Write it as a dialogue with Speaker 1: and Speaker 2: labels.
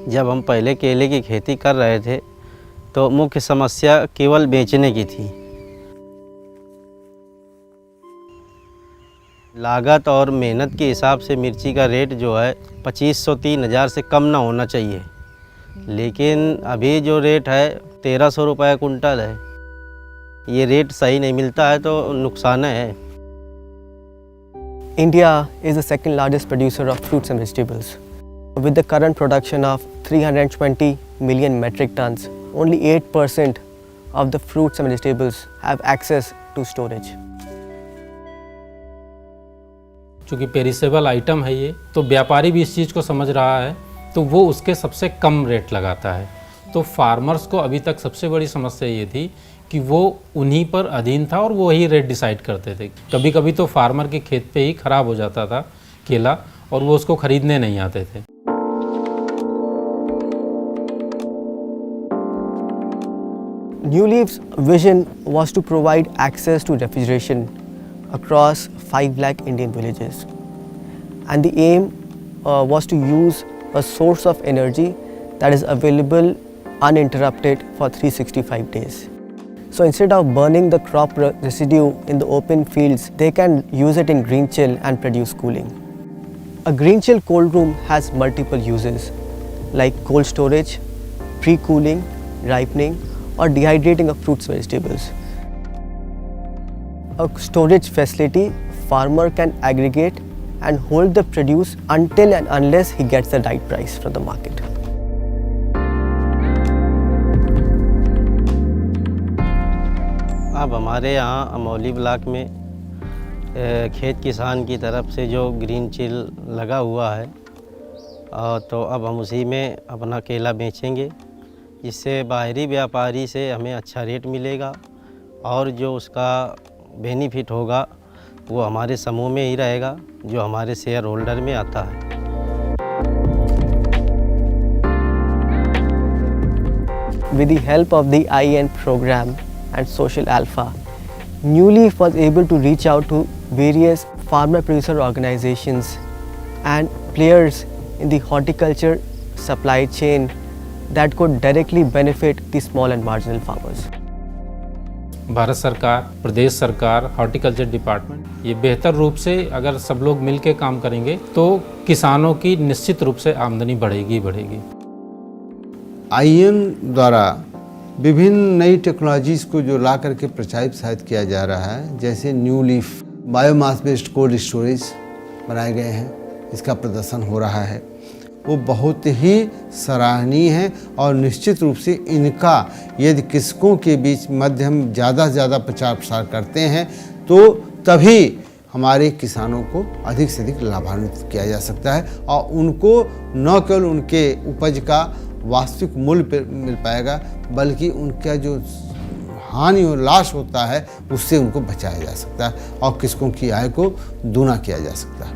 Speaker 1: जब हम पहले केले की खेती कर रहे थे तो मुख्य समस्या केवल बेचने की थी। लागत और मेहनत के हिसाब से मिर्ची का रेट जो है 2500-3000 से कम ना होना चाहिए, लेकिन अभी जो रेट है 1300 रुपये कुंटल है। ये रेट सही नहीं मिलता है तो नुकसान है।
Speaker 2: India is the second largest producer of fruits and vegetables. With the current production of 320 million metric tons, only 8% of the fruits and vegetables have access to storage.
Speaker 3: चूँकि पेरिसेबल आइटम है ये, तो व्यापारी भी इस चीज़ को समझ रहा है तो वो उसके सबसे कम रेट लगाता है। तो फार्मर्स को अभी तक सबसे बड़ी समस्या ये थी कि वो उन्हीं पर अधीन था और वो ही रेट डिसाइड करते थे। कभी कभी तो फार्मर के खेत पे ही ख़राब हो जाता था केला और वो उसको ख़रीदने नहीं आते थे।
Speaker 2: New Leaf's vision was to provide access to refrigeration across 5 lakh Indian villages, and the aim was to use a source of energy that is available uninterrupted for 365 days. So instead of burning the crop residue in the open fields, they can use it in green chill and produce cooling. A green chill cold room has multiple uses like cold storage, pre-cooling, ripening, or dehydrating of fruits and vegetables. A storage facility, farmer can aggregate and hold the produce until and unless he gets the right price from the market.
Speaker 1: अब हमारे यहाँ Amauli block में खेत किसान की तरफ से जो ग्रीन चिल लगा हुआ है, तो अब हम उसी में अपना केला बेचेंगे, जिससे बाहरी व्यापारी से हमें अच्छा रेट मिलेगा और जो उसका बेनिफिट होगा वो हमारे समूह में ही रहेगा, जो हमारे शेयर होल्डर में आता है।
Speaker 2: With the help of the IEN program and Social Alpha, New Leaf was able to reach out to various farmer producer organizations and players in the horticulture supply chain that could directly benefit the small and marginal farmers.
Speaker 3: Bharat सरकार, प्रदेश सरकार, horticulture department ये बेहतर रूप से अगर सब लोग मिल के काम करेंगे तो किसानों की निश्चित रूप से आमदनी बढ़ेगी।
Speaker 4: IEN द्वारा विभिन्न नई टेक्नोलॉजीज़ को जो ला करके प्रोत्साहित किया जा रहा है, जैसे new leaf biomass based cold storage बनाए गए हैं, इसका प्रदर्शन हो रहा है, वो बहुत ही सराहनीय है। और निश्चित रूप से इनका यदि कृषकों के बीच मध्यम ज़्यादा से ज़्यादा प्रचार प्रसार करते हैं तो तभी हमारे किसानों को अधिक से अधिक लाभान्वित किया जा सकता है और उनको न केवल उनके उपज का वास्तविक मूल्य मिल पाएगा, बल्कि उनका जो हानि और लॉस होता है उससे उनको बचाया जा सकता है और कृषकों की आय को दूना किया जा सकता है।